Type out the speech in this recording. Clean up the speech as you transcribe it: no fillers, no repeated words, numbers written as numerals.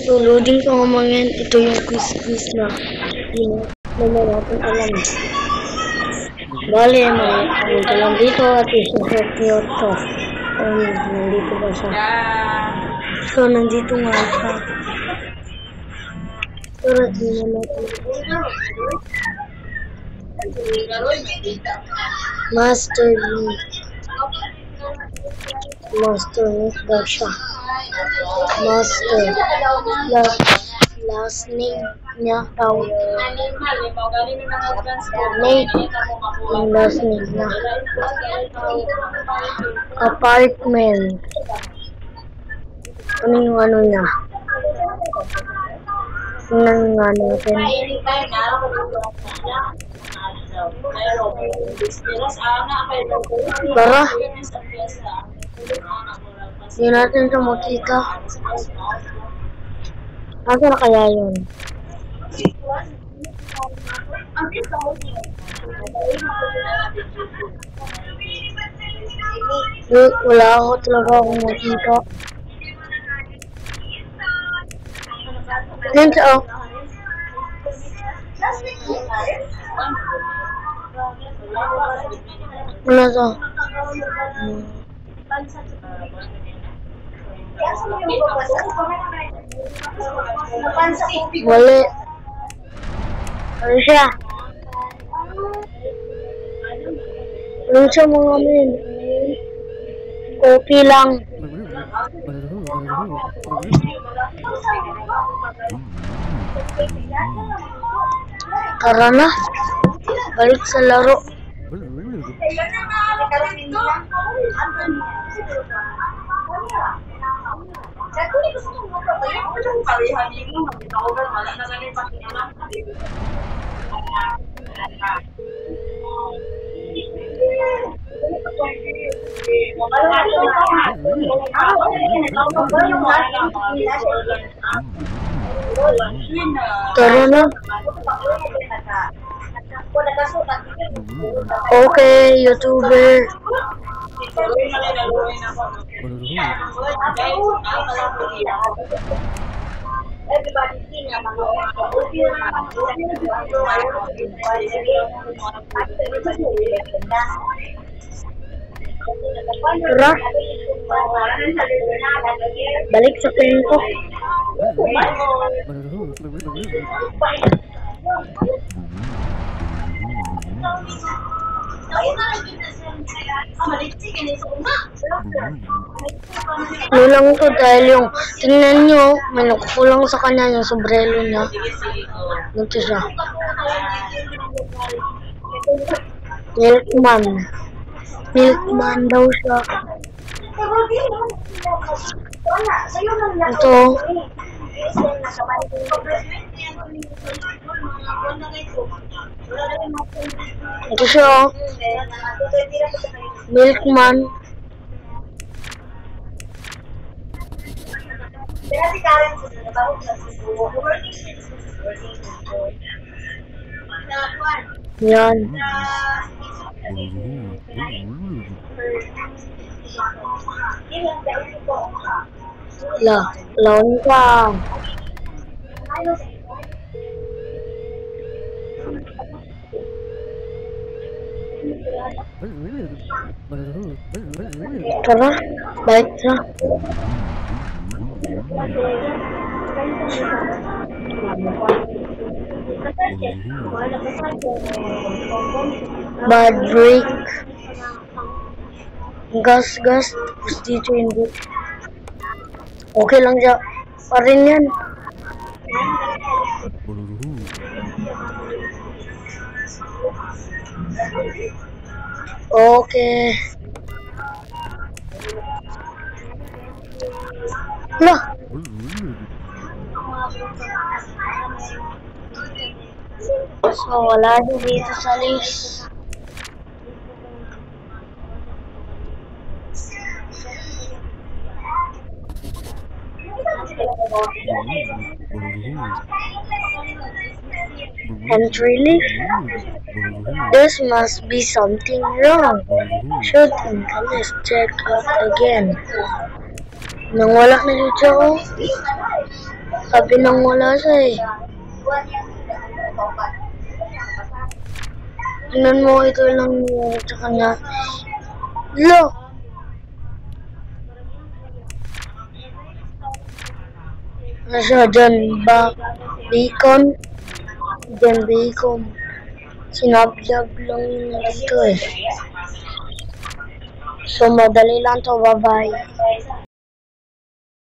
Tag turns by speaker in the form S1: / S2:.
S1: So loading ko nga mga yan. Ito yung quiz na naman natin alam. Bale, may ka lang dito at isuset nyo ito. Nandito ba siya? So, nandito nga siya. Pero, tingnan natin. Master daw siya. Master. Last name niya daw. Nate. Yung last name niya. Apartment. Ano yung ano niya? Tingnan nga natin. Tara. Hindi natin ito makita. Asa na kaya yun? Wala ako talaga akong makita. Yan siya, oh. Ano to? Wala. Ano siya? Ano siya mga men? Kopi lang. Tara na. Balik sa laro. Tara na. Okay, YouTuber. Tara. Balik sa pinto. Lulang to dahil yung tingnan nyo, may nakukulang sa kanya yung sombrero niya. Dito siya. Milkman daw siya. Ito. Ito siya. Milkman. Yan. Lawan ka. Tara, balik siya. Bad break. Gas. Tapos dito hindi. Okay lang siya. Pa rin yan. Okay. Lah. So, wala din dito sa list. And really, this must be something wrong. Shooting, let's check out again. Nangwala na dito ako. Sabi nang wala siya eh. Tingnan mo, ito lang yung sa kanya. Look! Ano siya dyan? Bacon? Dyan bacon. Sinablab lang yun dito eh. So, madali lang to. Bye-bye.